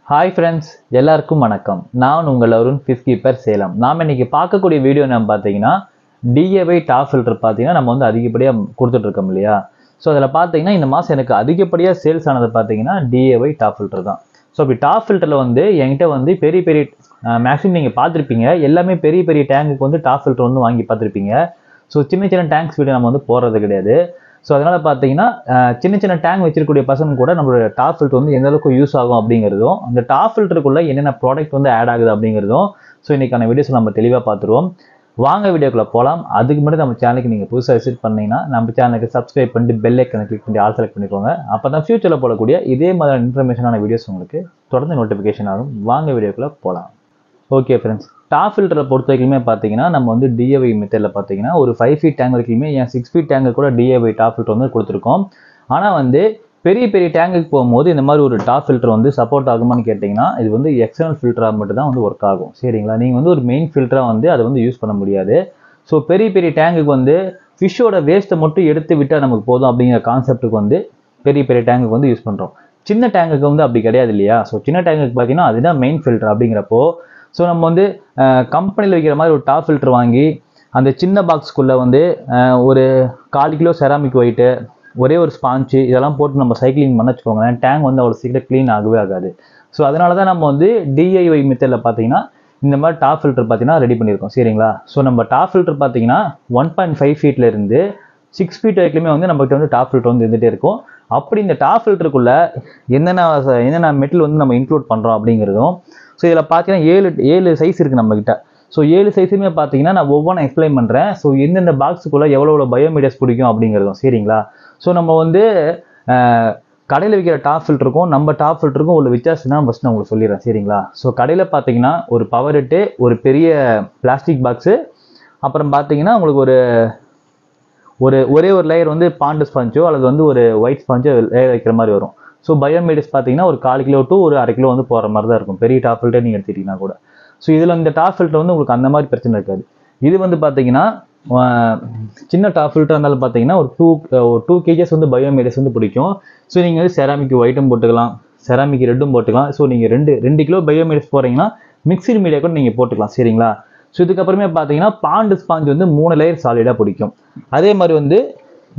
Hi friends, எல்லாருக்கும் வணக்கம். நான் உங்கள் அருண் ஃபிஷ் கீப்பர் சேலம். நாம் இன்னைக்கு பார்க்கக்கூடிய வீடியோ நம்ம பார்த்தீங்கன்னா DAY டாப் ஃபில்டர் பார்த்தீங்கன்னா நம்ம வந்து அதிகப்படியாக கொடுத்துட்ருக்கோம் இல்லையா. ஸோ அதில் பார்த்தீங்கன்னா இந்த மாதம் எனக்கு அதிகப்படியாக சேல்ஸ் ஆனது பார்த்தீங்கன்னா DAY டாப் ஃபில்டர் தான். ஸோ அப்படி டாப் ஃபில்டரில் வந்து என்கிட்ட வந்து பெரிய பெரிய மேக்ஸிமம் நீங்கள் பார்த்துருப்பீங்க, எல்லாமே பெரிய பெரிய டேங்குக்கு வந்து டாப் ஃபில்டர் வந்து வாங்கி பார்த்துருப்பீங்க. ஸோ சின்ன சின்ன டேங்க்ஸ் வீடியோ நம்ம வந்து போடுறது கிடையாது. ஸோ அதனால் பார்த்தீங்கன்னா சின்ன சின்ன டேங்க் வச்சிருக்கக்கூடிய பசங்க கூட நம்மளோட டாப் ஃபில்டர் வந்து எந்த அளவுக்கு யூஸ் ஆகும் அப்படிங்கிறதும், அந்த டாப் ஃபில்டருக்குள்ள என்னென்ன ப்ராடக்ட் வந்து ஆட் ஆகுது அப்படிங்கிறதும் ஸோ இன்றைக்கான வீடியோஸ் நம்ம தெளிவாக பார்த்துருவோம். வாங்க வீடியோக்குள்ளே போகலாம். அதுக்கு முன்னாடி நம்ம சேனலுக்கு நீங்கள் புதுசாக விசிட் பண்ணிங்கன்னா நம்ம சேனலுக்கு சப்ஸ்கிரைப் பண்ணிட்டு பெல் ஐக்கனை கிளிக் பண்ணி ஆல் செலக்ட் பண்ணிக்கோங்க. அப்போ தான் ஃபியூச்சரில் போடக்கூடிய இதே மாதிரியான இன்ஃபர்மேஷனான வீடியோஸ் உங்களுக்கு தொடர்ந்து நோட்டிஃபிகேஷன் ஆகும். வாங்க வீடியோக்குள்ளே போகலாம். ஓகே ஃப்ரெண்ட்ஸ், டாப் ஃபில்டரை பொறுத்த வரைக்குமே பார்த்தீங்கன்னா நம்ம வந்து DAY மெத்தடில் பார்த்தீங்கன்னா ஒரு 5 feet டேங்க் வரைக்குமே, ஏன் 6 feet டேங்கு கூட DAY டாப் ஃபில்டர் வந்து கொடுத்துருக்கோம். ஆனால் வந்து பெரிய பெரிய டேங்குக்கு போகும்போது இந்த மாதிரி ஒரு டாப் ஃபில்டர் வந்து சப்போர்ட் ஆகுமான்னு கேட்டிங்கன்னா இது வந்து எக்ஸ்டர்னல் ஃபில்டராக மட்டும் தான் வந்து ஒர்க் ஆகும். சரிங்களா, நீங்கள் வந்து ஒரு மெயின் ஃபில்டராக வந்து அதை வந்து யூஸ் பண்ண முடியாது. ஸோ பெரிய பெரிய டேங்குக்கு வந்து ஃபிஷ்ஷோட வேஸ்ட்டை மட்டும் எடுத்து விட்டால் நமக்கு போதும் அப்படிங்கிற கான்செப்ட்டுக்கு வந்து பெரிய பெரிய டேங்குக்கு வந்து யூஸ் பண்ணுறோம். சின்ன டேங்குக்கு வந்து அப்படி கிடையாது இல்லையா. ஸோ சின்ன டேங்குக்கு பார்த்தீங்கன்னா அதுதான் மெயின் ஃபில்டர் அப்படிங்கிறப்போ ஸோ நம்ம வந்து கம்பெனியில் வைக்கிற மாதிரி ஒரு டாப் ஃபில்டர் வாங்கி அந்த சின்ன பாக்ஸ்க்குள்ளே வந்து ஒரு 1/4 கிலோ செராமிக் ஒயிட்டு, ஒரே ஒரு ஸ்பாஞ்சு இதெல்லாம் போட்டு நம்ம சைக்கிளிங் பண்ண வச்சுக்கோங்களேன், டேங்க் வந்து அவ்வளோ சீக்கிரம் க்ளீன் ஆகவே ஆகாது. ஸோ அதனால தான் நம்ம வந்து DIY மெத்தடில் பார்த்தீங்கன்னா இந்த மாதிரி டாப் ஃபில்டர் பார்த்தீங்கன்னா ரெடி பண்ணியிருக்கோம். சரிங்களா, ஸோ நம்ம டாப் ஃபில்டர் பார்த்தீங்கன்னா 1.5 feetலேருந்து 6 feet வரைக்குமே வந்து நம்மகிட்ட வந்து டாப் ஃபில்டர் வந்து இருந்துகிட்டே இருக்கும். அப்படி இந்த டாப் ஃபில்டருக்குள்ளே என்னென்ன மெட்டல் வந்து நம்ம இன்க்ளூட் பண்ணுறோம் அப்படிங்கிறதும், ஸோ இதில் பார்த்தீங்கன்னா 7 சைஸ் இருக்குது நம்மக்கிட்ட. ஸோ 7 சைஸுமே பார்த்தீங்கன்னா நான் ஒவ்வொன்றும் எக்ஸ்பிளைன் பண்ணுறேன். ஸோ எந்தெந்த பாக்ஸுக்குள்ளே எவ்வளோ பயோமீடியாஸ் பிடிக்கும் அப்படிங்கிறதும். சரிங்களா, ஸோ நம்ம வந்து கடையில் வைக்கிற டாப் ஃபில்டருக்கும் நம்ம டாப் ஃபில்டருக்கும் உள்ள வித்தியாசம் தான் ஃபஸ்ட் நான் உங்களுக்கு சொல்லிடுறேன். சரிங்களா, ஸோ கடையில் பார்த்தீங்கன்னா ஒரு பவர் ஹெட்டு, ஒரு பெரிய பிளாஸ்டிக் பாக்ஸு, அப்புறம் பார்த்தீங்கன்னா உங்களுக்கு ஒரே ஒரு லேயர் வந்து பாண்டு ஸ்பாஞ்சோ அல்லது வந்து ஒரு ஒயிட் ஸ்பாஞ்சோ லேயர் வைக்கிற மாதிரி வரும். ஸோ பயோமீடியாஸ் பார்த்தீங்கன்னா ஒரு 1/4 கிலோ டு ஒரு 1/2 கிலோ வந்து போகிற மாதிரி தான் இருக்கும், பெரிய டாப் ஃபில்டர் நீங்கள் எடுத்துக்கிட்டீங்கன்னா கூட. ஸோ இதில் இந்த டாப் ஃபில்டர் வந்து உங்களுக்கு அந்த மாதிரி பிரச்சனை இருக்காது. இது வந்து பார்த்தீங்கன்னா சின்ன டாப் ஃபில்டர் இருந்தாலும் பார்த்தீங்கன்னா ஒரு 2 kgs வந்து பயோமீடியாஸ் வந்து பிடிக்கும். ஸோ நீங்கள் வந்து செராமிக் ஒயிட்டும் போட்டுக்கலாம், செராமிக் ரெட்டும் போட்டுக்கலாம். ஸோ நீங்கள் 2 கிலோ பயோமீடியாஸ் போகிறீங்கன்னா மிக்சடு மீடியா கூட நீங்கள் போட்டுக்கலாம். சரிங்களா, ஸோ இதுக்கப்புறமே பார்த்தீங்கன்னா பாண்டு ஸ்பாஞ்ச் வந்து 3 லேயர் சாலிடாக பிடிக்கும். அதே மாதிரி வந்து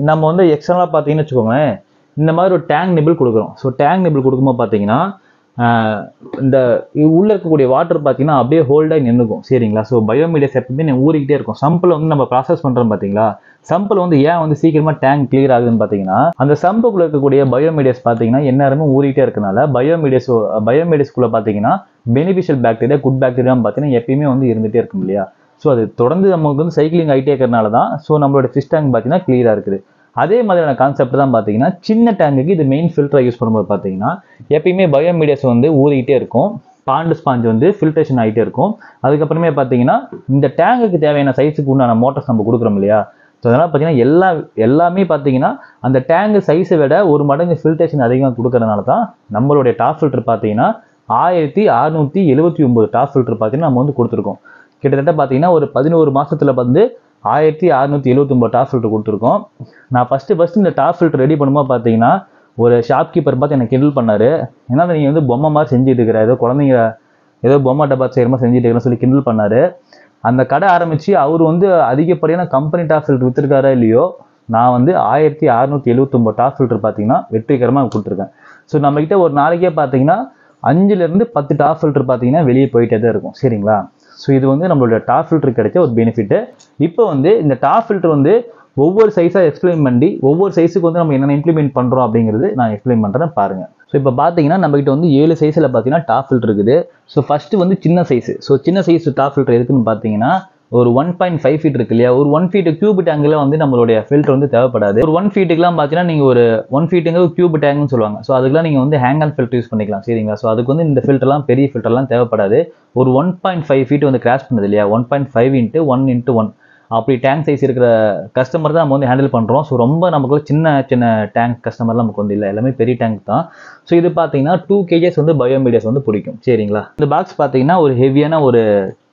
நம்ம வந்து எக்ஸ்டர்னலாக பார்த்தீங்கன்னு வச்சுக்கோங்களேன், இந்த மாதிரி ஒரு டேங்க் நிபிள் கொடுக்குறோம். ஸோ டேங்க் நிபிள் கொடுக்கும்போது பார்த்தீங்கன்னா இந்த உள்ளே இருக்கக்கூடிய வாட்டர் பார்த்தீங்கன்னா அப்படியே ஹோல்டாகி நின்றுக்கும். சரிங்களா, ஸோ பயோமீடியாஸ் எப்பவுமே ஊறிக்கிட்டே இருக்கும். சம்பில் வந்து நம்ம ப்ராசஸ் பண்ணுறோம் பார்த்தீங்களா, சம்பில் வந்து ஏன் வந்து சீக்கிரமாக டேங்க் கிளியர் ஆகுதுன்னு பார்த்தீங்கன்னா அந்த சம்புக்குள்ளே இருக்கக்கூடிய பயோமீடியாஸ் பார்த்தீங்கன்னா எந்நேரமே ஊறிக்கிட்டே இருக்கனால பயோமீடியாஸ்குள்ளே பார்த்தீங்கன்னா பெனிஃபிஷியல் பாக்டீரியா, குட் பாக்டீரியான்னு பார்த்தீங்கன்னா எப்பயுமே வந்து இருந்துகிட்டே இருக்கும் இல்லையா. ஸோ அது தொடர்ந்து நமக்கு வந்து சைக்கிளிங் ஆகிட்டே இருக்கிறனால தான் ஸோ நம்மளோட ஃபிஷ் டேங்க் பார்த்தீங்கன்னா கிளியராக இருக்குது. அதே மாதிரியான கான்செப்ட் தான் பார்த்தீங்கன்னா சின்ன டேங்குக்கு இது மெயின் ஃபில்டரை யூஸ் பண்ணும்போது பார்த்தீங்கன்னா எப்பயுமே பயோமீடியாஸ் வந்து ஊறிக்கிட்டே இருக்கும், பாண்டு ஸ்பாஞ்ச் வந்து ஃபில்ட்ரேஷன் ஆகிட்டே இருக்கும். அதுக்கப்புறமே பார்த்தீங்கன்னா இந்த டேங்குக்கு தேவையான சைஸுக்கு உண்டான மோட்டர்ஸ் நம்ம கொடுக்குறோம் இல்லையா. ஸோ அதனால் பார்த்தீங்கன்னா எல்லாமே பார்த்தீங்கன்னா அந்த டேங்கு சைஸை விட 1 மடங்கு ஃபில்ட்ரேஷன் அதிகமாக கொடுக்கறதுனால தான் நம்மளுடைய டாப் ஃபில்டர் பார்த்தீங்கன்னா 1679 டாப் ஃபில்டர் பார்த்தீங்கன்னா நம்ம வந்து கொடுத்துருக்கோம். கிட்டத்தட்ட பார்த்தீங்கன்னா ஒரு 11 மாதத்தில் வந்து 1679 டாப் ஃபில்டர் கொடுத்துருக்கோம். நான் ஃபஸ்ட்டு இந்த டாப் ஃபில்டர் ரெடி பண்ணும்போது பார்த்தீங்கன்னா ஒரு ஷாப்கீப்பர் பார்த்து எனக்கு கிண்டல் பண்ணார். ஏன்னா நீங்கள் வந்து பொம்மை மாதிரி செஞ்சுட்டு இருக்கிற, ஏதோ குழந்தைங்க ஏதோ பொம்மை டப்பா செய்கிற மாதிரி செஞ்சுட்டு இருக்கிறேன்னு சொல்லி கிண்டல் பண்ணார். அந்த கடை ஆரம்பித்து அவர் வந்து அதிகப்படியான கம்பெனி டாப் ஃபில்டர் விற்றுருக்காரா இல்லையோ, நான் வந்து 1679 டாப் ஃபில்டர் பார்த்தீங்கன்னா வெற்றிகரமாக கொடுத்துருக்கேன். ஸோ நம்மக்கிட்ட ஒரு நாளைக்கே பார்த்தீங்கன்னா 5லேருந்து 10 டாப் ஃபில்டர் பார்த்தீங்கன்னா வெளியே போயிட்டே தான் இருக்கும். சரிங்களா, ஸோ இது வந்து நம்மளோட டாப் ஃபில்டர் கிடைச்ச ஒரு பெனிஃபிட்டு. இப்போ வந்து இந்த டாப் ஃபில்டர் வந்து ஒவ்வொரு சைஸாக எக்ஸ்பிளைன் பண்ணி ஒவ்வொரு சைஸுக்கு வந்து நம்ம என்னென்ன இம்ப்ளிமெண்ட் பண்ணுறோம் அப்படிங்கிறது நான் எக்ஸ்பிளைன் பண்ணுறேன் பாருங்கள். ஸோ இப்போ பார்த்தீங்கன்னா நம்மகிட்ட வந்து 7 சைஸில் பார்த்தீங்கன்னா டாப் ஃபில்டர் இருக்குது. ஸோ ஃபஸ்ட்டு வந்து சின்ன சைஸு. ஸோ சின்ன சைஸ் டாப் ஃபில்டர் எதுக்குன்னு பார்த்தீங்கன்னா ஒரு 1.5 feet இருக்கு இல்லையா, ஒரு 1 feet கியூப் டேங்கில் வந்து நம்மளுடைய ஃபில்டர் வந்து தேவைப்படாது. ஒரு 1 feetக்குலாம் பார்த்தீங்கன்னா நீங்கள் ஒரு 1 feetங்கிறது கியூப் டேங்க்னு சொல்லுவாங்க. ஸோ அதுக்கெலாம் நீங்கள் வந்து ஹேங் ஆன் ஃபில்டர் யூஸ் பண்ணிக்கலாம். சரிங்களா, ஸோ அதுக்கு வந்து இந்த ஃபில்டர்லாம் பெரிய ஃபில்டர்லாம் தேவைப்படாது. ஒரு 1.5 feet வந்து கிராஸ் பண்ணுது இல்லையா, 1.5 × 1 × 1 அப்படி டேங்க் சைஸ் இருக்கிற கஸ்டமர் தான் நம்ம வந்து ஹேண்டில் பண்ணுறோம். ஸோ ரொம்ப நமக்கு சின்ன டேங்க் கஸ்டமர்லாம் நமக்கு வந்து இல்லை, எல்லாமே பெரிய டேங்க் தான். ஸோ இது பார்த்தீங்கன்னா 2 kgs வந்து பயோமீடியாஸ் வந்து பிடிக்கும். சரிங்களா, இந்த பாக்ஸ் பார்த்தீங்கன்னா ஒரு ஹெவியான ஒரு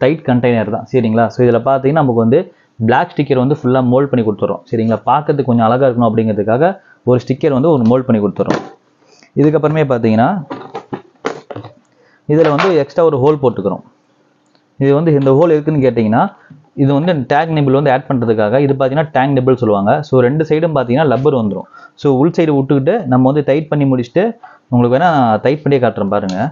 டைட் கண்டெய்னர் தான். சரிங்களா, ஸோ இதில் பார்த்தீங்கன்னா நமக்கு வந்து பிளாக் ஸ்டிக்கர் வந்து ஃபுல்லாக மோல்ட் பண்ணி கொடுத்துறோம். சரிங்களா, பார்க்கறதுக்கு கொஞ்சம் அழகாக இருக்கணும் அப்படிங்கிறதுக்காக ஒரு ஸ்டிக்கர் வந்து ஒரு மோல்ட் பண்ணி கொடுத்துறோம். இதுக்கப்புறமே பார்த்தீங்கன்னா இதில் வந்து எக்ஸ்ட்ரா ஒரு ஹோல் போட்டுக்கிறோம். இது வந்து இந்த ஹோல் இருக்குன்னு கேட்டிங்கன்னா இது வந்து டேக் நிபிள் வந்து ஆட் பண்ணுறதுக்காக. இது பார்த்தீங்கன்னா டேங்க் நிபிள் சொல்லுவாங்க. ஸோ 2 சைடும் பார்த்தீங்கன்னா லப்பர் வந்துடும். ஸோ உள் சைடு விட்டுக்கிட்டு நம்ம வந்து டைட் பண்ணி முடிச்சுட்டு உங்களுக்கு வேணால் டைட் பண்ணி காட்டுறேன் பாருங்கள்.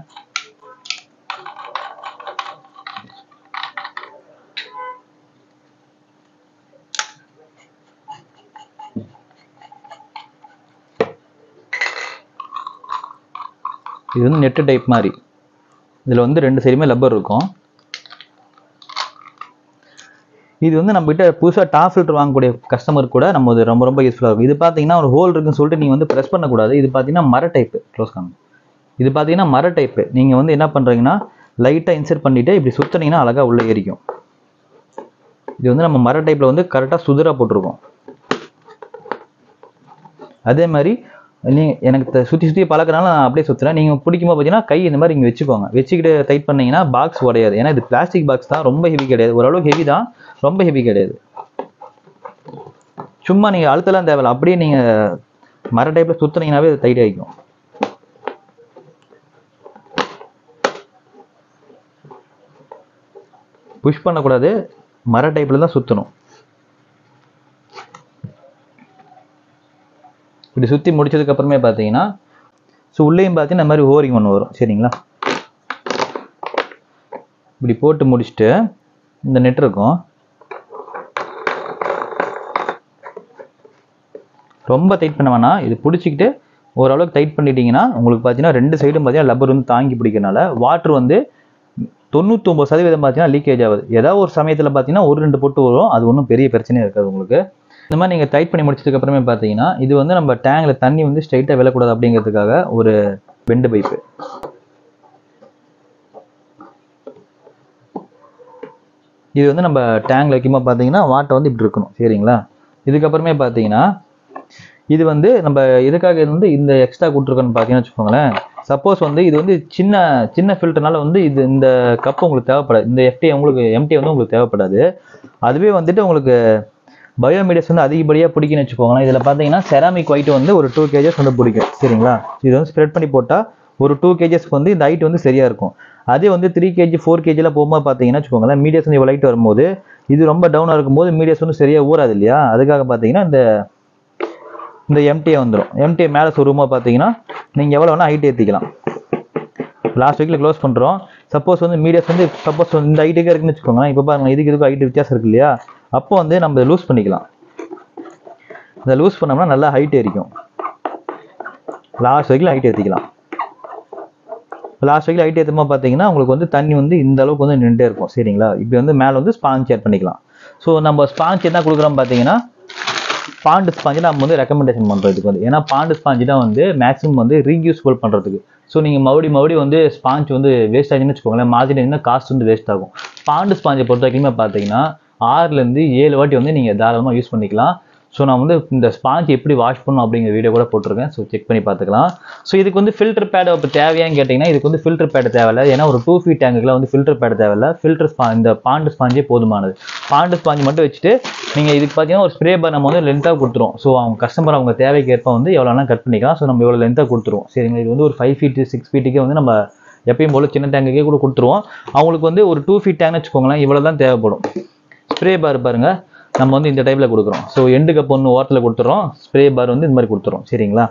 இது வந்து நெட்டு டைப் மாதிரி. இதில் வந்து 2 சைடுமே லப்பர் இருக்கும். இது வந்து நம்மகிட்ட புதுசாக டாப் ஃபில்டர் வாங்கக்கூடிய கஸ்டமர் கூட நம்ம இது ரொம்ப ரொம்ப யூஸ்ஃபுல்லாக இருக்கும். இது பார்த்தீங்கன்னா ஒரு ஹோல் இருக்குன்னு சொல்லிட்டு நீங்கள் வந்து ப்ரெஸ் பண்ணக்கூடாது. இது பார்த்தீங்கன்னா மர டைப்பு. க்ளோஸ் காணும். இது பார்த்தீங்கன்னா மர டைப்பு. நீங்கள் வந்து என்ன பண்ணுறீங்கன்னா லைட்டாக இன்சர்ட் பண்ணிவிட்டு இப்படி சுற்றினீங்கன்னா அழகாக உள்ளே ஏறிக்கும். இது வந்து நம்ம மர டைப்பில் வந்து கரெக்டாக சுதராக போட்டிருக்கோம். அதே மாதிரி நீங்கள் எனக்கு சுற்றி பழக்கிறனால நான் அப்படியே சுற்றுறேன். நீங்கள் பிடிக்கும்போது பார்த்தீங்கன்னா கை இந்த மாதிரி இங்கே வச்சுக்கோங்க. வச்சுக்கிட்டு டைட் பண்ணிங்கன்னா பாக்ஸ் உடையாது. ஏன்னா இது பிளாஸ்டிக் பாக்ஸ் தான், ரொம்ப ஹெவி கிடையாது. ஓரளவுக்கு ஹெவி தான், ரொம்ப ஹெவி கிடையாது. சும்மா நீங்கள் அழுத்தலாம் தேவையில்ல, அப்படியே நீங்கள் மர டைப்பில் சுற்றுனீங்கன்னாவே அது டைட் ஆகிக்கும். புஷ் பண்ணக்கூடாது, மர டைப்பில் தான் சுற்றணும். இப்படி சுற்றி முடிச்சதுக்கப்புறமே பார்த்தீங்கன்னா ஸோ உள்ளேயும் பார்த்தீங்கன்னா இந்த மாதிரி ஓரிங் ஒன்று வரும். சரிங்களா, இப்படி போட்டு முடிச்சுட்டு இந்த நெட் இருக்கும். ரொம்ப டைட் பண்ண வேணாம். இது பிடிச்சிக்கிட்டு ஓரளவுக்கு டைட் பண்ணிட்டீங்கன்னா உங்களுக்கு பார்த்தீங்கன்னா 2 சைடும் பார்த்தீங்கன்னா லப்பர் வந்து தாங்கி பிடிக்கிறனால வாட்டர் வந்து 99% பார்த்தீங்கன்னா லீக்கேஜ் ஆகுது. ஏதாவது ஒரு சமயத்தில் பார்த்தீங்கன்னா 1-2 பொட்டு வரும். அது ஒன்றும் பெரிய பிரச்சனையே இருக்காது உங்களுக்கு. இந்த மாதிரி நீங்கள் டைட் பண்ணி முடிச்சதுக்கப்புறமே பார்த்தீங்கன்னா இது வந்து நம்ம டேங்கில் தண்ணி வந்து ஸ்ட்ரைட்டாக விழக்கூடாது அப்படிங்கிறதுக்காக ஒரு பெண்டு பைப்பு. இது வந்து நம்ம டேங்கில் வைக்கும்போது பார்த்தீங்கன்னா வாட்டர் வந்து இப்படி இருக்கணும். சரிங்களா, இதுக்கப்புறமே பார்த்தீங்கன்னா இது வந்து நம்ம இதுக்காக வந்து இந்த எக்ஸ்ட்ரா கொடுத்துருக்கோன்னு பார்த்தீங்கன்னு வச்சுக்கோங்களேன். சப்போஸ் வந்து இது வந்து சின்ன ஃபில்டர்னால வந்து இது இந்த கப் உங்களுக்கு தேவைப்படாது. இந்த எம்டி வந்து உங்களுக்கு தேவைப்படாது. அதுவே வந்துட்டு உங்களுக்கு பயோமீடியஸ் வந்து அதிகப்படியாக பிடிக்குன்னு வச்சுக்கோங்களேன். இதில் பார்த்தீங்கன்னா செராமிக் ஒயிட் வந்து ஒரு 2 kgs வந்து பிடிக்கும். சரிங்களா, இது வந்து ஸ்ப்ரெட் பண்ணி போட்டால் ஒரு 2 kgsக்கு வந்து இந்த ஹைட் வந்து சரியாக இருக்கும். அதே வந்து 3 kg 4 kgலாம் போகும்போது பார்த்தீங்கன்னா வச்சுக்கோங்களேன், மீடியஸ் வந்து இவ்வளோ லைட் வரும்போது இது ரொம்ப டவுனாக இருக்கும்போது மீடியஸ் வந்து சரியாக ஊறாது இல்லையா. அதுக்காக பார்த்தீங்கன்னா இந்த எம்டிஏ வந்துடும். எம்டிஏ மேலே சொருமா பார்த்தீங்கன்னா நீங்கள் எவ்வளோ வேணால் ஹைட் ஏற்றிக்கலாம். லாஸ்ட் வீக்கில் க்ளோஸ் பண்ணுறோம். சப்போஸ் வந்து மீடியஸ் வந்து இந்த ஹைட்டுக்கே இருக்குன்னு வச்சுக்கோங்களேன். இப்போ பாருங்கள், இதுக்கு ஹைட்டு வித்தியாசம் இருக்கு இல்லையா. அப்போ வந்து நம்ம இதை லூஸ் பண்ணிக்கலாம். இதை லூஸ் பண்ணோம்னா நல்லா ஹைட் ஏறிக்கும். லாஸ்ட் வீக்கில் ஹைட் ஏற்றிக்கலாம். லாஸ்ட் வீக்கில் ஹைட் ஏற்றும்போது பார்த்தீங்கன்னா உங்களுக்கு வந்து தண்ணி வந்து இந்த அளவுக்கு வந்து நின்றுட்டே இருக்கும். சரிங்களா, இப்படி வந்து மேலே வந்து ஸ்பாஞ்ச் ஆட் பண்ணிக்கலாம். ஸோ நம்ம ஸ்பாஞ்ச் என்ன கொடுக்குறோம் பார்த்தீங்கன்னா பாண்டு ஸ்பாஞ்சு நம்ம வந்து ரெக்கமெண்டேஷன் பண்ணுறோம் இதுக்கு வந்து. ஏன்னா பாண்டு ஸ்பாஞ்சு தான் வந்து மேக்ஸிமம் வந்து ரீயூஸ்ஃபுல் பண்ணுறதுக்கு. ஸோ நீங்கள் மறுபடியும் வந்து ஸ்பாஞ்ச் வந்து வேஸ்ட் ஆகிடுன்னு வச்சுக்கோங்களேன், மார்ஜின் காஸ்ட் வந்து வேஸ்ட் ஆகும். பாண்டு ஸ்பாஞ்சை பொறுத்த வரைக்குமே பார்த்தீங்கன்னா 6லேருந்து 7 வாட்டி வந்து நீங்கள் தாராளமாக யூஸ் பண்ணிக்கலாம். ஸோ நான் வந்து இந்த ஸ்பாஞ்ச் எப்படி வாஷ் பண்ணணும் அப்படிங்கிற வீடியோ கூட போட்டிருக்கேன். ஸோ செக் பண்ணி பார்த்துக்கலாம். ஸோ இதுக்கு வந்து ஃபில்டர் பேட் இப்போ தேவையான்னு கேட்டிங்கன்னா இதுக்கு வந்து ஃபில்டர் பேட் தேவையில்லை. ஏன்னா ஒரு 2 feet டேங்குக்குலாம் வந்து ஃபில்டர் பேட் தேவையில்லை. இந்த பாண்டு ஸ்பாஞ்சே போதுமானது. பாண்டு ஸ்பாஞ்ச் மட்டும் வச்சுட்டு நீங்கள் இதுக்கு பார்த்தீங்கன்னா ஒரு ஸ்ப்ரே பார் நம்ம வந்து லென்த்தாக கொடுத்துருவோம். ஸோ அவங்க கஸ்டமர் அவங்க தேவைக்கு ஏற்ப வந்து எவ்வளோனா கட் பண்ணிக்கலாம். ஸோ நம்ம இவ்வளோ லென்த்தாக கொடுத்துருவோம். சரிங்களா, இது வந்து ஒரு 5 feet 6 feetக்கே வந்து நம்ம எப்பயும் போல் சின்ன டேங்குக்கே கூட கொடுத்துருவோம். அவங்களுக்கு வந்து ஒரு 2 feet டேங்க்னு வச்சுக்கோங்களேன், இவ்வளோ தான் தேவைப்படும். ஸ்ப்ரே பார் பாருங்கள், நம்ம வந்து இந்த டைப்பில் கொடுக்குறோம். ஸோ எண்டு கப் ஒன்று ஓட்டத்தில் கொடுத்துறோம், ஸ்ப்ரே பார் வந்து இந்த மாதிரி கொடுத்துறோம். சரிங்களா,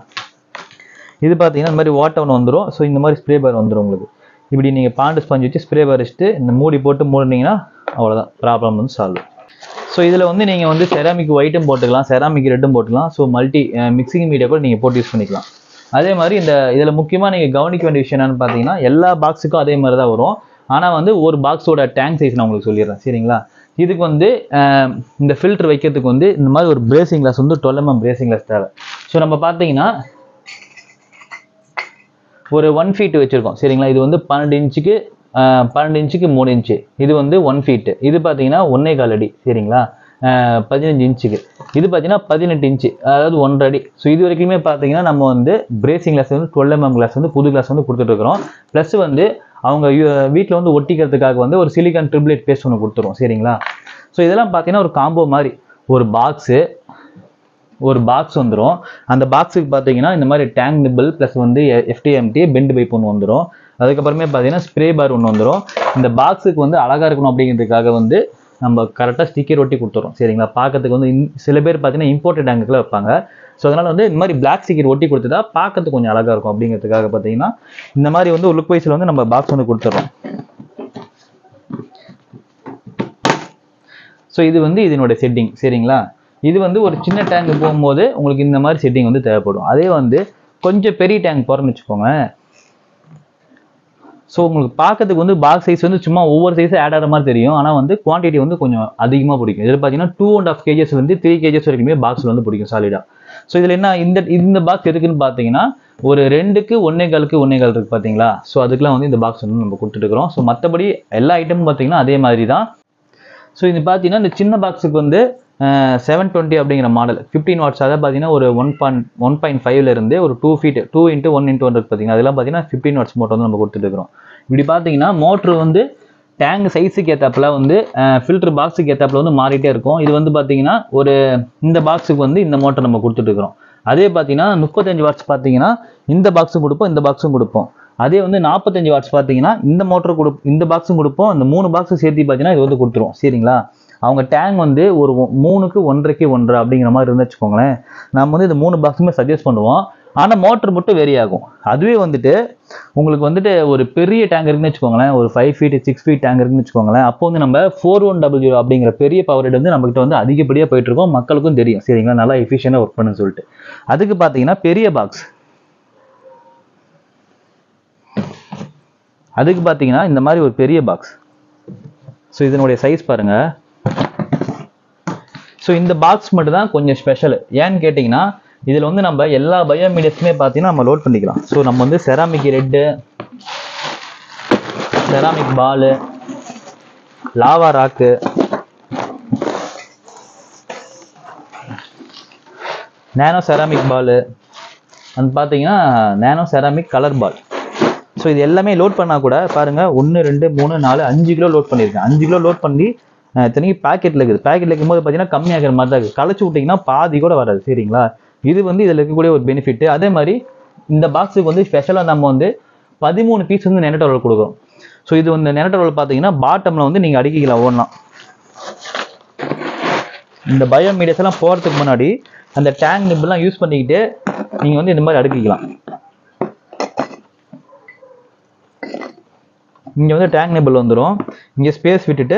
இது பார்த்தீங்கன்னா இந்த மாதிரி ஓட்டை ஒன்று வந்துடும். ஸோ இந்த மாதிரி ஸ்ப்ரே பார் வந்துடும் உங்களுக்கு. இப்படி நீங்கள் பாண்டு ஸ்பாஞ்ச் வச்சு ஸ்ப்ரே பார் வச்சுட்டு இந்த மூடி போட்டு மூடினீங்கன்னா அவ்வளோதான், ப்ராப்ளம் வந்து சால்வ். ஸோ இதில் வந்து நீங்கள் வந்து செராமிக் ஒயிட்டும் போட்டுக்கலாம், செராமிக் ரெட்டும் போட்டுக்கலாம். ஸோ மிக்சிங் மீடியா கூட நீங்கள் போட்டு யூஸ் பண்ணிக்கலாம். அதே மாதிரி இதில் முக்கியமாக நீங்கள் கவனிக்க வேண்டிய விஷயம் என்னென்னு பார்த்தீங்கன்னா எல்லா பாக்ஸுக்கும் அதே மாதிரி தான் வரும். ஆனால் வந்து ஒரு பாக்ஸோட டேங்க் சைஸ் நான் உங்களுக்கு சொல்லிடுறேன். சரிங்களா, இதுக்கு வந்து இந்த ஃபில்டர் வைக்கிறதுக்கு வந்து இந்த மாதிரி ஒரு பிரேசிங் கிளாஸ் வந்து 12 mm பிரேசிங் கிளாஸ் தேவை. ஸோ நம்ம பார்த்தீங்கன்னா ஒரு 1 feet வச்சுருக்கோம். சரிங்களா, இது வந்து 12 inch 3 inch. இது வந்து 1 feet. இது பார்த்தீங்கன்னா 1.25 அடி. சரிங்களா, 15 inch. இது பார்த்தீங்கன்னா 18 inch, அதாவது 1.5 அடி. ஸோ இது வரைக்குமே பார்த்தீங்கன்னா நம்ம வந்து பிரேசிங் கிளாஸ் வந்து 12 mm கிளாஸ் வந்து புது கிளாஸ் வந்து கொடுத்துட்ருக்குறோம். ப்ளஸ் வந்து அவங்க வீட்டில் வந்து ஒட்டிக்கிறதுக்காக வந்து ஒரு சிலிக்கான் ட்ரிபிளேட் பேஸ்ட் ஒன்று கொடுத்துருவோம். சரிங்களா, ஸோ இதெல்லாம் பார்த்தீங்கன்னா ஒரு காம்போ மாதிரி ஒரு பாக்ஸு ஒரு பாக்ஸ் வந்துடும். அந்த பாக்ஸுக்கு பார்த்தீங்கன்னா இந்த மாதிரி டேங்க் நிப்பிள் ப்ளஸ் வந்து FTMT பெண்ட் பைப் ஒன்று வந்துடும். அதுக்கப்புறமே பார்த்தீங்கன்னா ஸ்ப்ரே பார் ஒன்று வந்துடும். இந்த பாக்ஸுக்கு வந்து அழகாக இருக்கணும் அப்படிங்கிறதுக்காக வந்து நம்ம கரெக்டாக ஸ்டிக்கர் ஒட்டி கொடுத்துறோம். சரிங்களா, பார்க்கறதுக்கு வந்து சில பேர் பார்த்தீங்கன்னா இம்போர்ட்டட் டேங்குக்குள்ள வைப்பாங்க. ஸோ அதனால் வந்து இந்த மாதிரி பிளாக் ஸ்டிக்கர் ஒட்டி கொடுத்துட்டா பார்க்கறதுக்கு கொஞ்சம் அழகாக இருக்கும் அப்படிங்கிறதுக்காக பார்த்தீங்கன்னா இந்த மாதிரி வந்து ஒரு லுக் வைஸில் வந்து நம்ம பாக்ஸ் வந்து கொடுத்துட்றோம். ஸோ இது வந்து இதனுடைய செட்டிங். சரிங்களா, இது வந்து ஒரு சின்ன டேங்க் போகும்போது உங்களுக்கு இந்த மாதிரி செட்டிங் வந்து தேவைப்படும். அதே வந்து கொஞ்சம் பெரிய டேங்க் போகிறோன்னு வச்சுக்கோங்க. ஸோ உங்களுக்கு பார்க்கறதுக்கு வந்து பாக்ஸ் சைஸ் வந்து சும்மா ஒவ்வொரு சைஸும் ஆட் ஆகிற மாதிரி தெரியும். ஆனால் வந்து குவான்டிட்டி வந்து கொஞ்சம் அதிகமாக பிடிக்கும். இதில் பார்த்தீங்கன்னா 2.5 kgs வந்து 3 kgs வரைக்குமே பாக்ஸில் வந்து பிடிக்கும் சாலிடாக. ஸோ இதில் என்ன இந்த பாக்ஸ் எதுக்குன்னு பார்த்தீங்கன்னா ஒரு 2க்கு 1.25க்கு 1.25 இருக்குது பார்த்தீங்களா. ஸோ அதுக்கெலாம் வந்து இந்த பாக்ஸ் வந்து நம்ம கொடுத்துட்டுருக்கோம். ஸோ மற்றபடி எல்லா ஐட்டமும் பார்த்தீங்கன்னா அதே மாதிரி தான். ஸோ இது பார்த்தீங்கன்னா இந்த சின்ன பாக்ஸுக்கு வந்து 720 அப்படிங்கிற மாடல் 15 வாட்ஸ். அதை பார்த்தீங்கன்னா ஒரு 1.5 இருந்து ஒரு 2 feet 2x1x1 பார்த்தீங்கன்னா அதெல்லாம் பார்த்தீங்கன்னா 15 வாட்ஸ் மோட்டர் வந்து நம்ம கொடுத்துட்டு இருக்கிறோம். இப்படி பார்த்தீங்கன்னா மோட்ரு வந்து டேங்க் சைஸுக்கு ஏற்றாப்புல வந்து ஃபில்டர் பாக்ஸுக்கு ஏற்றாப்புல வந்து மாறிட்டே இருக்கும். இது வந்து பார்த்தீங்கன்னா ஒரு இந்த பாக்ஸுக்கு வந்து இந்த மோட்டர் நம்ம கொடுத்துட்டு இருக்கிறோம். அதே பார்த்தீங்கன்னா 35 வாட்ஸ் பார்த்தீங்கன்னா இந்த பாக்ஸும் கொடுப்போம், இந்த பாக்ஸும் கொடுப்போம். அதே வந்து 45 வாட்ஸ் பார்த்தீங்கன்னா இந்த மோட்டர் இந்த பாக்ஸும் கொடுப்போம். இந்த 3 பாக்ஸும் சேர்த்து பார்த்தீங்கன்னா இது வந்து கொடுத்துருவோம். சரிங்களா, அவங்க டேங்க் வந்து ஒரு 3க்கு 1.5க்கு 1 அப்படிங்கிற மாதிரி இருந்து வச்சுக்கோங்களேன். நம்ம வந்து இந்த 3 பாக்ஸுமே சஜஸ்ட் பண்ணுவோம். ஆனால் மோட்டர் மட்டும் வேரி ஆகும். அதுவே வந்துட்டு உங்களுக்கு வந்துட்டு ஒரு பெரிய டேங்க் இருக்குன்னு வச்சுக்கோங்களேன், ஒரு 5 feet 6 feet டேங்க் இருக்குன்னு வச்சுக்கோங்களேன். அப்போ வந்து நம்ம 4100 அப்படிங்கிற பெரிய பவர் ஹெட் வந்து நம்மகிட்ட வந்து அதிகப்படியாக போயிட்டு இருக்கோம். மக்களுக்கும் தெரியும். சரிங்களா, நல்லா எஃபிஷியண்டாக ஒர்க் பண்ணுன்னு சொல்லிட்டு. அதுக்கு பார்த்தீங்கன்னா பெரிய பாக்ஸ், அதுக்கு பார்த்தீங்கன்னா இந்த மாதிரி ஒரு பெரிய பாக்ஸ். ஸோ இதனுடைய சைஸ் பாருங்க. ஸோ இந்த பாக்ஸ் மட்டும் தான் கொஞ்சம் ஸ்பெஷல். ஏன்னு கேட்டிங்கன்னா இதில் வந்து நம்ம எல்லா பயோமீடியஸுமே பார்த்தீங்கன்னா நம்ம லோட் பண்ணிக்கலாம். ஸோ நம்ம வந்து ceramic red, ceramic ball, lava rock, nano ceramic ball, அது பார்த்தீங்கன்னா nano ceramic colour ball. So இது எல்லாமே லோட் பண்ணால் கூட பாருங்கள் 1 2 3 4 5 கிலோ லோட் பண்ணியிருக்கேன். 5 கிலோ லோட் பண்ணி இத்தனைக்கு பேக்கெட்டில் இருக்குது. பேக்கெட்டில் இருக்கும்போது பார்த்தீங்கன்னா கம்மியாகிற மாதிரி தான் இருக்குது. களைச்சி விட்டிங்கன்னா பாதி கூட வராது. சரிங்களா, இது வந்து இதில் இருக்கக்கூடிய ஒரு பெனிஃபிட்டு. அதே மாதிரி இந்த பாக்ஸுக்கு வந்து ஸ்பெஷலாக நம்ம வந்து 13 பீஸ் வந்து நெனட் ரோல் கொடுக்குறோம். ஸோ இது வந்து நெனட் ரோல் பார்த்தீங்கன்னா பாட்டமில் வந்து நீங்கள் அடிக்கலாம் ஓடலாம். இந்த பயோமீடியஸ் எல்லாம் போகிறதுக்கு முன்னாடி அந்த டேங்க் நிப்பெல்லாம் யூஸ் பண்ணிக்கிட்டு நீங்கள் வந்து இந்த மாதிரி அடுக்கிக்கலாம். இங்கே வந்து டேங்க் நிப்பிள் வந்துடும். இங்கே ஸ்பேஸ் விட்டுட்டு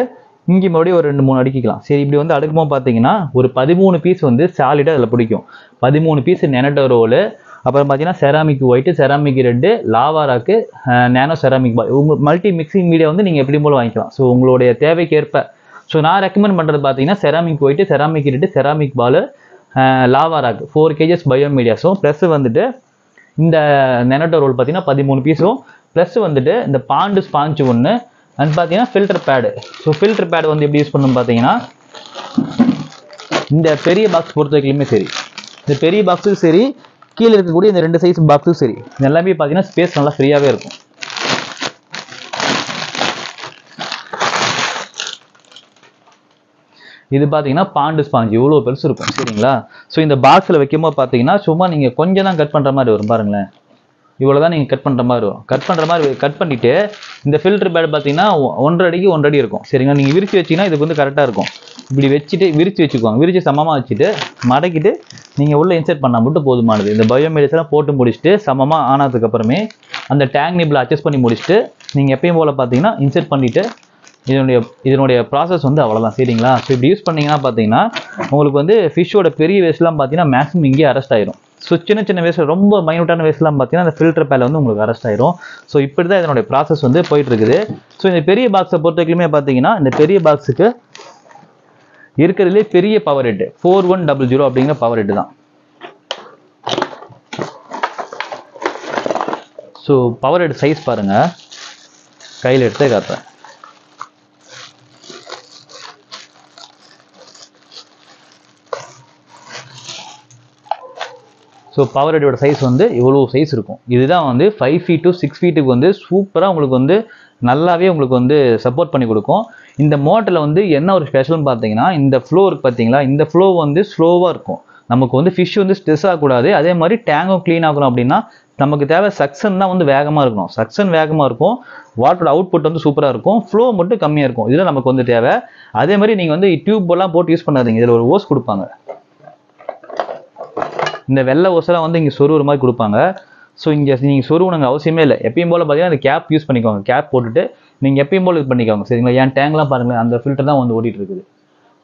இங்கே மறுபடியும் ஒரு 2 3 அடிக்கலாம். சரி, இப்படி வந்து அடுக்கும்போது பார்த்தீங்கன்னா ஒரு 13 பீஸ் வந்து சாலிடாக அதில் பிடிக்கும். 13 பீஸ் நெனட்டோ ரோலு, அப்புறம் பார்த்தீங்கன்னா ceramic white, ceramic red, lava rock, nano ceramic ball. உங்கள் மல்டி மிக்சிங் மீடியா வந்து நீங்கள் எப்படி போல வாங்கிக்கலாம். ஸோ உங்களுடைய தேவைக்கேற்ப. ஸோ நான் ரெக்கமெண்ட் பண்ணுறது பார்த்தீங்கன்னா ceramic white, ceramic red, ceramic ball, lava rock 4 kgs பயோமீடியாஸும் ப்ளஸ் வந்துட்டு இந்த நெனட்டோ ரோல் பார்த்தீங்கன்னா 13 பீஸும் ப்ளஸ் வந்துட்டு இந்த பாண்டு ஸ்பாஞ்சு ஒன்று அண்ட் பார்த்தீங்கன்னா filter pad. So filter pad வந்து எப்படி யூஸ் பண்ணணும் பார்த்தீங்கன்னா இந்த பெரிய பாக்ஸ் பொறுத்த வரைக்குமே சரி, இந்த பெரிய பாக்ஸுக்கும் சரி, கீழே இருக்கக்கூடிய இந்த 2 சைஸ் பாக்ஸுக்கும் சரி, எல்லாமே பார்த்தீங்கன்னா ஸ்பேஸ் நல்லா ஃப்ரீயாகவே இருக்கும். இது பார்த்தீங்கன்னா பாண்டு ஸ்பாஞ்ச் இவ்வளோ பெருசு இருக்கும். சரிங்களா, ஸோ இந்த பாக்ஸில் வைக்கும்போது பார்த்தீங்கன்னா சும்மா நீங்கள் கொஞ்சம் தான் கட் பண்ணுற மாதிரி வரும். பாருங்களேன், இவ்வளோ தான் நீங்கள் கட் பண்ணுற மாதிரி வரும். கட் பண்ணிவிட்டு இந்த ஃபில்டர் பேட் பார்த்தீங்கன்னா 1.5 அடிக்கு 1 அடி இருக்கும். சரிங்களா, நீங்கள் விரிச்சு வச்சிங்கன்னா இதுக்கு வந்து கரெக்டாக இருக்கும். இப்படி வச்சுட்டு விரிச்சு வச்சுக்குவாங்க. விரிச்சு சமமாக வச்சுட்டு மடக்கிட்டு நீங்கள் உள்ளே இன்சர்ட் பண்ணால் மட்டும் போதுமானது. இந்த பயோமெடிசன்லாம் போட்டு முடிச்சுட்டு சமமாக ஆனதுக்கப்புறமே அந்த டேங்க் நிப்பில் அட்ஜஸ்ட் பண்ணி முடிச்சுட்டு நீங்கள் எப்பயும் போல் பார்த்தீங்கன்னா இன்சர்ட் பண்ணிவிட்டு இதனுடைய ப்ராசஸ் வந்து அவ்வளோதான். சரிங்களா, ஸோ இப்படி யூஸ் பண்ணிங்கன்னா பார்த்தீங்கன்னா உங்களுக்கு வந்து ஃபிஷ்ஷோட பெரிய வேஸ்ட்லாம் பார்த்தீங்கன்னா மேக்ஸிமம் இங்கேயே அரெஸ்ட் ஆயிரும். ஸோ சின்ன சின்ன வேஸ்ட், ரொம்ப மைனூட்டான வேஸ்ட்லாம் பார்த்தீங்கன்னா அந்த ஃபில்டர் பேல வந்து உங்களுக்கு அரெஸ்ட் ஆயிரும். ஸோ இப்படி தான் இதனுடைய ப்ராசஸ் வந்து போயிட்டு இருக்குது. ஸோ இந்த பெரிய பாக்ஸை பொறுத்த வரைக்குமே பார்த்தீங்கன்னா இந்த பெரிய பாக்ஸுக்கு இருக்கிறதுலே பெரிய பவர் ஹெட் 4100 அப்படிங்கிற பவர் ஹெட் தான். ஸோ பவர் ஹெட் சைஸ் பாருங்க, கையில் எடுத்தே காட்டுறேன். ஸோ பவர் ஹெட்டோட சைஸ் வந்து இவ்வளோ சைஸ் இருக்கும். இதுதான் வந்து 5 feet to 6 feet வந்து சூப்பராக உங்களுக்கு வந்து நல்லாவே உங்களுக்கு வந்து சப்போர்ட் பண்ணி கொடுக்கும். இந்த மோட்டரில் வந்து என்ன ஒரு ஸ்பெஷல்னு பார்த்தீங்கன்னா இந்த ஃப்ளோ இருக்குது பார்த்தீங்களா, இந்த ஃப்ளோ வந்து ஸ்லோவாக இருக்கும். நமக்கு வந்து ஃபிஷ் வந்து ஸ்ட்ரெஸ் ஆகக்கூடாது, அதே மாதிரி டேங்கும் க்ளீன் ஆகணும். அப்படின்னா நமக்கு தேவை சக்ஷன் தான் வந்து வேகமாக இருக்கணும். சக்ஷன் வேகமாக இருக்கும், வாட்டரோட அவுட்புட் வந்து சூப்பராக இருக்கும், ஃப்ளோ மட்டும் கம்மியாக இருக்கும். இதில் நமக்கு வந்து தேவை. அதே மாதிரி நீங்கள் வந்து டியூப் எல்லாம் போட்டு யூஸ் பண்ணாதீங்க. இதில் ஒரு ஓஸ் கொடுப்பாங்க, இந்த வெள்ளை ஓஸெல்லாம் வந்து இங்கே சொருவுற மாதிரி கொடுப்பாங்க. ஸோ இங்கே நீங்கள் சொருவணுங்க அவசியமே இல்லை. எப்பயும் போல் பார்த்தீங்கன்னா அந்த கேப் யூஸ் பண்ணிக்கோங்க. கேப் போட்டுட்டு நீங்கள் எப்பயும் போல் இது பண்ணிக்கோங்க, சரிங்களா? ஏன் டேங்க்லாம் பாருங்களேன், அந்த ஃபில்டர் தான் வந்து ஓடிட்டு இருக்குது.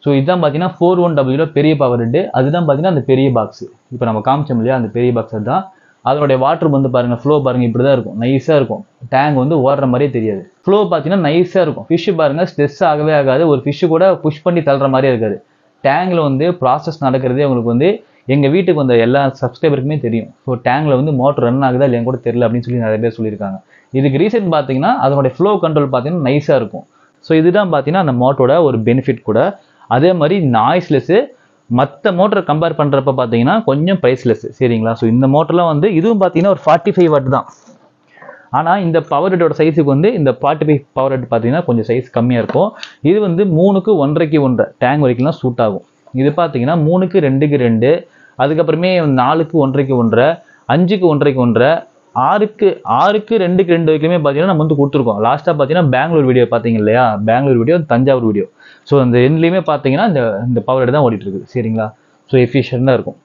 ஸோ இதுதான் பார்த்தீங்கன்னா 41W பெரிய பவர் ஹெட். அதுதான் பார்த்தீங்கன்னா அந்த பெரிய பாக்ஸ். இப்போ நம்ம காமிச்சோம் இல்லையா, அந்த பெரிய பாக்ஸ் தான். அதனுடைய வாட்டர் வந்து பாருங்கள், ஃப்ளோ பாருங்கள், இப்படி தான் இருக்கும், நைஸாக இருக்கும். டேங்க் வந்து ஓடுற மாதிரியே தெரியாது. ஃப்ளோ பார்த்தீங்கன்னா நைஸாக இருக்கும். ஃபிஷ் பாருங்கள், ஸ்ட்ரெஸ் ஆகவே ஆகாது. ஒரு ஃபிஷ்ஷு கூட புஷ் பண்ணி தள்ளுற மாதிரியே இருக்காது. டேங்கில் வந்து ப்ராசஸ் நடக்கிறதே உங்களுக்கு வந்து எங்கள் வீட்டுக்கு வந்த எல்லா சப்ஸ்கிரைபருக்குமே தெரியும். ஸோ டேங்கில் வந்து மோட்டர் ரன் ஆகுதா இல்லையா கூட தெரியல அப்படின்னு சொல்லி நிறைய பேர் சொல்லியிருக்காங்க. இதுக்கு ரீசன் பார்த்தீங்கன்னா அதனுடைய ஃப்ளோ கண்ட்ரோல் பார்த்தீங்கன்னா நைஸாக இருக்கும். ஸோ இதுதான் பார்த்தீங்கன்னா அந்த மோட்டரோட ஒரு பெனிஃபிட் கூட. அதே மாதிரி நாய்ஸ்லெஸ்ஸு மற்ற மோட்டரை கம்பேர் பண்ணுறப்ப பார்த்தீங்கன்னா கொஞ்சம் ப்ரைஸ்லெஸ், சரிங்களா? ஸோ இந்த மோட்டர்லாம் வந்து இதுவும் பார்த்தீங்கன்னா ஒரு 45 வாட் தான். ஆனால் இந்த பவர் ஹெட்டோட சைஸுக்கு வந்து இந்த 45 பவர் ஹெட் பார்த்தீங்கன்னா கொஞ்சம் சைஸ் கம்மியாக இருக்கும். இது வந்து 3க்கு 1.5க்கு 1 டேங்க் வரைக்கும்லாம் சூட் ஆகும். இது பார்த்தீங்கன்னா 3க்கு 2க்கு 2, அதுக்கப்புறமே 4க்கு 1.5க்கு 1, 5க்கு 1.5க்கு 1, 6க்கு 2க்கு 2 வரைக்குமே பார்த்தீங்கன்னா நம்ம வந்து கொடுத்துருக்கோம். லாஸ்ட்டாக பார்த்தீங்கன்னா பெங்களூர் வீடியோ பார்த்தீங்க இல்லையா, Bengaluru video, Thanjavur video. So அந்த ரெண்டுலேயுமே பார்த்தீங்கன்னா இந்த பவர் ஹெட் தான் ஓடிட்டு இருக்குது, சரிங்களா? ஸோ எஃபிஷியண்டாக இருக்கும்.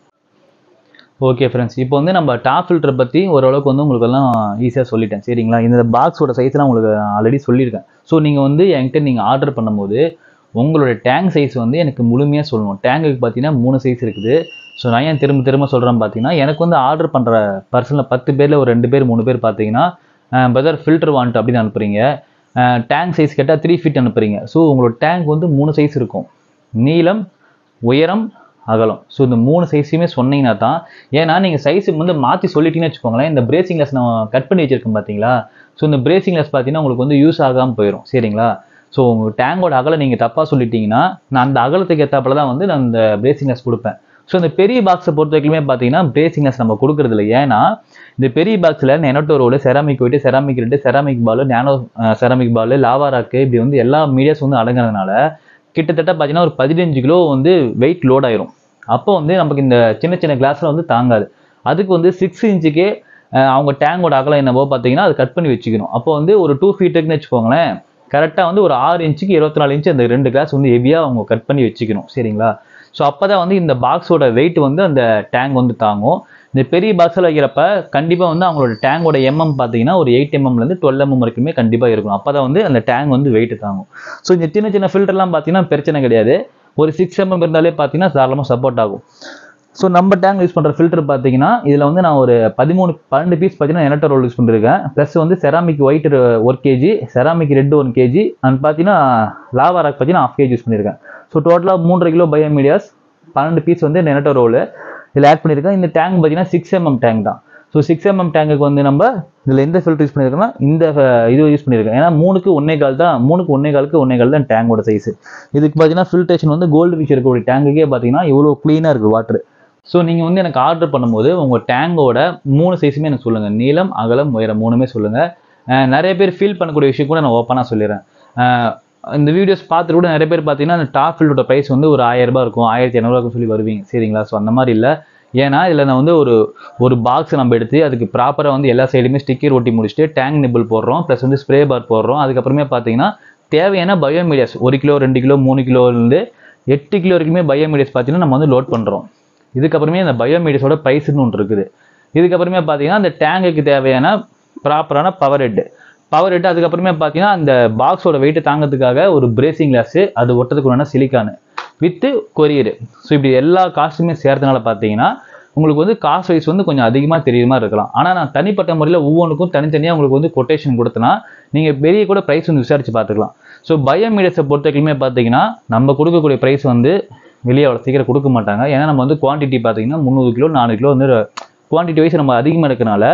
ஓகே ஃப்ரெண்ட்ஸ், இப்போ வந்து நம்ம டாப் ஃபில்டரை பற்றி ஓரளவுக்கு வந்து உங்களுக்கு எல்லாம் ஈஸியாக சொல்லிட்டேன், சரிங்களா? இந்த பாக்ஸோட சைஸ்லாம் உங்களுக்கு ஆல்ரெடி சொல்லியிருக்கேன். ஸோ நீங்கள் வந்து என்கிட்ட நீங்கள் ஆர்டர் பண்ணும்போது உங்களோட டேங்க் சைஸ் வந்து எனக்கு முழுமையாக சொல்லணும். டேங்குக்கு பார்த்தீங்கன்னா 3 சைஸ் இருக்குது. ஸோ நான் ஏன் திரும்ப சொல்கிறேன் பார்த்தீங்கன்னா, எனக்கு வந்து ஆர்டர் பண்ணுற பர்சனில் 10 பேரில் ஒரு 2 பேர் 3 பேர் பார்த்தீங்கன்னா பிரதர் ஃபில்டர் வாண்ட் அப்படின்னு அனுப்புகிறீங்க. டேங்க் சைஸ் கேட்டால் 3 ஃபீட் அனுப்புகிறீங்க. ஸோ உங்களோட டேங்க் வந்து 3 சைஸ் இருக்கும், நீளம், உயரம், அகலம். ஸோ இந்த 3 சைஸையுமே சொன்னீங்கன்னா தான், ஏன்னா நீங்கள் சைஸு வந்து மாற்றி சொல்லிட்டீங்கன்னு வச்சுக்கோங்களேன், இந்த பிரேசிங் லெஸ் நான் கட் பண்ணி வச்சுருக்கேன் பார்த்தீங்களா? ஸோ இந்த பிரேசிங் லெஸ் பார்த்தீங்கன்னா உங்களுக்கு வந்து யூஸ் ஆகாமல் போயிடும், சரிங்களா? ஸோ உங்கள் டேங்கோட அகலம் நீங்கள் தப்பாக சொல்லிட்டீங்கன்னா நான் அந்த அகலத்துக்கு ஏற்றாப்புல தான் வந்து நான் இந்த பிரேசிங் லெஸ் கொடுப்பேன். ஸோ இந்த பெரிய பாக்ஸை பொறுத்த வரைக்குமே பார்த்தீங்கன்னா பிரேசிங் லெஸ் நம்ம கொடுக்குறது இல்லை. ஏன்னா இந்த பெரிய பாக்ஸில் நெனட்டோ roll, ceramic white, ceramic red, ceramic ball, nano ceramic ball, lava rock, இப்படி வந்து எல்லா மீடியாஸ் வந்து அடங்குறதுனால கிட்டத்தட்ட பார்த்தீங்கன்னா ஒரு 15 கிலோ வந்து வெயிட் லோட் ஆயிரும். அப்போ வந்து நமக்கு இந்த சின்ன கிளாஸில் வந்து தாங்காது. அதுக்கு வந்து 6 இன்ச்சுக்கே அவங்க டேங்கோட அகலம் என்னவோ பார்த்தீங்கன்னா அது கட் பண்ணி வச்சுக்கணும். அப்போ வந்து ஒரு 2 ஃபீட்டுக்குன்னு வச்சுக்கோங்களேன், கரெக்டாக வந்து ஒரு 6 இன்ச்சுக்கு 24 இன்ச்சு அந்த 2 கிளாஸ் வந்து ஹெவியாக அவங்க கட் பண்ணி வச்சுக்கணும், சரிங்களா? ஸோ அப்போ தான் வந்து இந்த பாக்ஸோட வெயிட் வந்து அந்த டேங்க் வந்து தாங்கும். இந்த பெரிய பாக்ஸில் வைக்கிறப்ப கண்டிப்பாக வந்து அவங்களோட டேங்கோட எம்எம் பார்த்தீங்கன்னா ஒரு 8 mm-லேருந்து 12 mm வரைக்குமே கண்டிப்பாக இருக்கும். அப்போ தான் வந்து அந்த டேங்க் வந்து வெயிட் தாங்கும். ஸோ இந்த சின்ன ஃபில்டர்லாம் பார்த்தீங்கன்னா பிரச்சனை கிடையாது. ஒரு 6 mm இருந்தாலே பார்த்தீங்கன்னா தாராளமாக சப்போர்ட் ஆகும். ஸோ நம்ம டேங்க் யூஸ் பண்ணுற ஃபில்டர் பார்த்தீங்கன்னா இதில் வந்து நான் ஒரு 12 பீஸ் பார்த்தீங்கன்னா நெனட்டோ ரோல் யூஸ் பண்ணியிருக்கேன். ப்ளஸ் வந்து ceramic white 1 kg, ceramic red 1 kg, and பார்த்தீங்கன்னா லாவா ராக் பார்த்தீங்கன்னா 1/2 kg யூஸ் பண்ணியிருக்கேன். ஸோ டோட்டலாக 3.5 கிலோ பயோமீடியாஸ், 12 பீஸ் வந்து நெனட்டோ ரோல் இதில் ஆட் பண்ணியிருக்கேன். இந்த டேங்க் பார்த்தீங்கன்னா 6 mm டேங்க் தான். ஸோ 6 mm டேங்குக்கு வந்து நம்ம இதில் எந்த ஃபில்டர் யூஸ் பண்ணியிருக்கோம்னா இந்த இது யூஸ் பண்ணியிருக்கேன். ஏன்னா 3க்கு 1.25 தான், 3க்கு 1.25 தான் டேங்கோட சைஸ். இதுக்கு பார்த்தீங்கன்னா ஃபில்ட்ரேஷன் வந்து கோல்டு ஃபிஷ் இருக்கக்கூடிய டேங்குக்கே பார்த்தீங்கன்னா இவ்வளோ க்ளீனாக இருக்குது வாட்டர். ஸோ நீங்கள் வந்து எனக்கு ஆர்டர் பண்ணும்போது உங்கள் டேங்கோட 3 சைஸுமே எனக்கு சொல்லுங்கள், நீளம், அகலம், உயரம் 3மே சொல்லுங்கள். நிறைய பேர் ஃபீல் பண்ணக்கூடிய விஷயம் கூட நான் ஓப்பனாக சொல்லிடுறேன். இந்த வீடியோஸ் பார்த்துட்டு கூட நிறைய பேர் பார்த்தீங்கன்னா அந்த டாப் ஃபில்டரோட ப்ரைஸ் வந்து ஒரு 1000 ரூபாய் இருக்கும், 1500 சொல்லி வருவீங்க, சரிங்களா? ஸோ அந்த மாதிரி இல்லை. ஏன்னா இதில் நான் வந்து ஒரு பாக்ஸ் நம்ம எடுத்து அதுக்கு ப்ராப்பராக வந்து எல்லா சைடுமே ஸ்டிக்கர் ஒட்டி முடிச்சுட்டு டேங்க் நிபிள் போடுறோம், ப்ளஸ் வந்து ஸ்ப்ரே பார் போடுறோம். அதுக்கப்புறமே பார்த்தீங்கன்னா தேவையான பயோமீடியாஸ் 1 கிலோ, 2 கிலோ, 3 கிலோலேருந்து 8 கிலோ வரைக்குமே பயோமீடியாஸ் பார்த்தீங்கன்னா நம்ம வந்து லோட் பண்ணுறோம். இதுக்கப்புறமே இந்த பயோமீடியாஸோட ப்ரைஸ்னு ஒன்று இருக்குது. இதுக்கப்புறமே பார்த்தீங்கன்னா அந்த டேங்குக்கு தேவையான ப்ராப்பரான பவர் ஹெட், அதுக்கப்புறமே பார்த்தீங்கன்னா அந்த பாக்ஸோட வெயிட்டை தாங்கிறதுக்காக ஒரு பிரேசிங் கிளாஸு, அது ஒட்டத்துக்குள்ளான சிலிக்கானு வித்து கொரியரு. ஸோ இப்படி எல்லா காஸ்ட்டுமே சேர்த்தனால பார்த்தீங்கன்னா உங்களுக்கு வந்து காஸ்ட் வைஸ் வந்து கொஞ்சம் அதிகமாக தெரியுற மாதிரி இருக்கலாம். ஆனால் நான் தனிப்பட்ட முறையில் ஒவ்வொன்றுக்கும் தனித்தனியாக உங்களுக்கு வந்து கொட்டேஷன் கொடுத்தனா நீங்கள் பெரிய கூட ப்ரைஸ் வந்து விசாரித்து பார்த்துக்கலாம். ஸோ பயோமீடியாஸை பொறுத்த வரைக்குமே பார்த்தீங்கன்னா நம்ம கொடுக்கக்கூடிய ப்ரைஸ் வந்து வெளியே அவ்வளோ சீக்கிரம் கொடுக்க மாட்டாங்க. ஏன்னா நம்ம வந்து குவான்டிட்டி பார்த்தீங்கன்னா 300 கிலோ 4 கிலோ வந்து குவான்டிட்டி வைஸ் நம்ம அதிகமாக இருக்கனால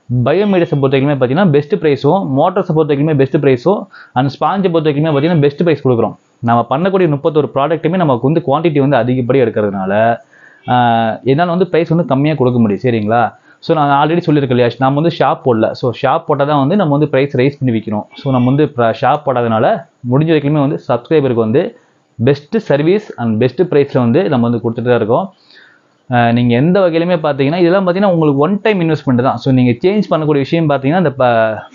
பயோமீடியாஸை பொறுத்த வரைக்குமே பார்த்தீங்கன்னா பெஸ்ட் ப்ரைஸும், மோட்டர்ஸை பொறுத்த வரைக்குமே பெஸ்ட் ப்ரைஸும், அண்ட் ஸ்பாஞ்சை பொறுத்த வரைக்குமே பார்த்தீங்கன்னா பெஸ்ட் ப்ரைஸ் கொடுக்குறோம். நம்ம பண்ணக்கூடிய 31 ப்ராடக்ட்டுமே நமக்கு வந்து குவான்டிட்டி வந்து அதிகப்படியாக இருக்கிறதுனால என்னால் வந்து ப்ரைஸ் வந்து கம்மியாக கொடுக்க முடியும், சரிங்களா? ஸோ நான் ஆல்ரெடி சொல்லியிருக்கேன் இல்லையா, நம்ம வந்து ஷாப் போடல. ஸோ ஷாப் போட்டால் தான் வந்து நம்ம வந்து ப்ரைஸ் ரைஸ் பண்ணி விற்கிறோம். ஸோ நம்ம வந்து ஷாப் போடாதனால முடிஞ்ச வரைக்குமே வந்து சப்ஸ்கிரைபருக்கு வந்து பெஸ்ட்டு சர்வீஸ் அண்ட் பெஸ்ட்டு ப்ரைஸில் வந்து நம்ம வந்து கொடுத்துட்டு தான் இருக்கோம். நீங்கள் எந்த வகையிலுமே பார்த்தீங்கன்னா இதெல்லாம் பார்த்தீங்கன்னா உங்களுக்கு ஒன் டைம் இன்வெஸ்ட்மெண்ட் தான். ஸோ நீங்கள் சேஞ்ச் பண்ணக்கூடிய விஷயம் பார்த்தீங்கன்னா இந்த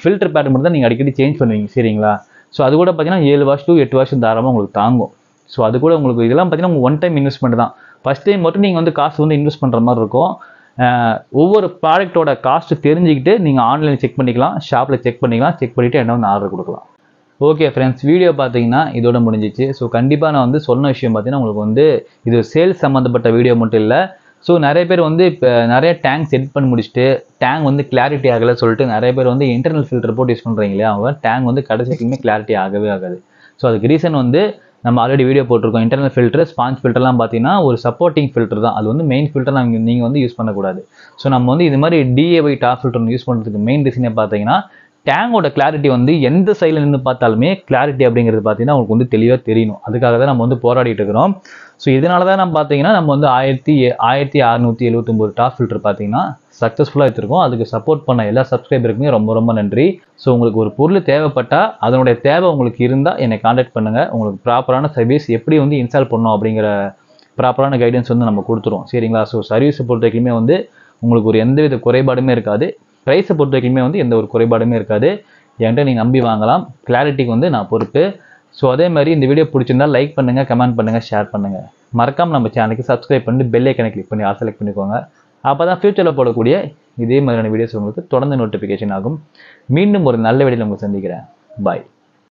ஃபில்டர் பேட் மட்டும் தான் நீங்கள் அடிக்கடி சேஞ்ச் பண்ணுவீங்க சரிங்களா. ஸோ அது கூட பார்த்தீங்கன்னா 7 வருஷம் to 8 வருஷம் தாராளமாக உங்களுக்கு தாங்கும். ஸோ அது கூட உங்களுக்கு இதெல்லாம் பார்த்தீங்கன்னா உங்களுக்கு ஒன் டைம் இன்வெஸ்ட்மெண்ட் தான். ஃபஸ்ட் டைம் மட்டும் நீங்கள் வந்து காசு வந்து இன்வெஸ்ட் பண்ணுற மாதிரி இருக்கும். ஒவ்வொரு ப்ராடக்ட்டோட காஸ்ட் தெரிஞ்சுக்கிட்டு நீங்கள் ஆன்லைனில் செக் பண்ணிக்கலாம், ஷாப்பில் செக் பண்ணிக்கலாம், செக் பண்ணிவிட்டு என்ன வந்து ஆர்டர் கொடுக்கலாம். ஓகே ஃப்ரெண்ட்ஸ், வீடியோ பார்த்தீங்கன்னா இதோட முடிஞ்சிச்சு. ஸோ கண்டிப்பாக நான் வந்து சொன்ன விஷயம் பார்த்தீங்கன்னா உங்களுக்கு வந்து இது சேல்ஸ் சம்மந்தப்பட்ட வீடியோ மட்டும் இல்லை. ஸோ நிறைய பேர் வந்து இப்போ நிறைய டேங்க்ஸ் எடிட் பண்ணி முடிச்சுட்டு டேங்க் வந்து கிளாரிட்டி ஆகலை சொல்லிட்டு நிறைய பேர் வந்து இன்டர்னல் ஃபில்டர் போட்டு யூஸ் பண்ணுறீங்க இல்லையா, அவங்க டேங்க் வந்து கடைசிக்குமே கிளாரிட்டி ஆகவே ஆகாது. ஸோ அதுக்கு ரீசன் வந்து நம்ம ஆல்ரெடி வீடியோ போட்டிருக்கோம். இன்டர்னல் ஃபில்டர், ஸ்பாஞ்ச் ஃபில்டர்லாம் பார்த்தீங்கன்னா ஒரு சப்போர்ட்டிங் ஃபில்டர் தான், அது வந்து மெயின் ஃபில்டர் நீங்கள் வந்து யூஸ் பண்ணக்கூடாது. ஸோ நம்ம வந்து இது மாதிரி DAY டாப் ஃபில்டர் யூஸ் பண்ணுறதுக்கு மெயின் ரீசனே பார்த்தீங்கன்னா டேங்கோட கிளாரிட்டி வந்து எந்த சைடில் நின்று பார்த்தாலுமே கிளாரிட்டி அப்படிங்கிறது பார்த்தீங்கன்னா உங்களுக்கு வந்து தெளிவாக தெரியணும். அதுக்காக தான் நம்ம வந்து போராடிட்டு இருக்கிறோம். ஸோ இதனால தான் நம்ம பார்த்தீங்கன்னா நம்ம வந்து 1679 டாப் ஃபில்டர் பார்த்தீங்கன்னா சக்ஸஸ்ஃபுல்லாக எடுத்துருக்கோம். அதுக்கு சப்போர்ட் பண்ண எல்லா சப்ஸ்கிரைபருக்குமே ரொம்ப ரொம்ப நன்றி. ஸோ உங்களுக்கு ஒரு பொருள் தேவைப்பட்டால் அதனுடைய தேவை உங்களுக்கு இருந்தால் என்னை காண்டாக்ட் பண்ணுங்கள். உங்களுக்கு ப்ராப்பரான சர்வீஸ் எப்படி வந்து இன்ஸ்டால் பண்ணணும் அப்படிங்கிற ப்ராப்பரான கைடன்ஸ் வந்து நம்ம கொடுத்துருவோம் சரிங்களா. ஸோ சர்வீஸை பொறுத்த வரைக்குமே வந்து உங்களுக்கு ஒரு எந்தவித குறைபாடுமே இருக்காது. ப்ரைஸை பொறுத்த வரைக்குமே வந்து எந்த ஒரு குறைபாடுமே இருக்காது. என்கிட்ட நீங்கள் நம்பி வாங்கலாம். கிளாரிட்டிக்கு வந்து நான் பொறுப்பு. ஸோ அதே மாதிரி இந்த வீடியோ பிடிச்சிருந்தா லைக் பண்ணுங்கள், கமெண்ட் பண்ணுங்கள், ஷேர் பண்ணுங்கள். மறக்காமல் நம்ம சேனலுக்கு சப்ஸ்கிரைப் பண்ணி பெல் ஐக்கனை கிளிக் பண்ணி ஆல் செலக்ட் பண்ணிக்கோங்க. அப்போ தான் ஃபியூச்சரில் போடக்கூடிய இதே மாதிரியான வீடியோஸ் உங்களுக்கு தொடர்ந்து நோட்டிஃபிகேஷன் ஆகும். மீண்டும் ஒரு நல்ல வீடியோவில் உங்களை சந்திக்கிறேன். பாய்.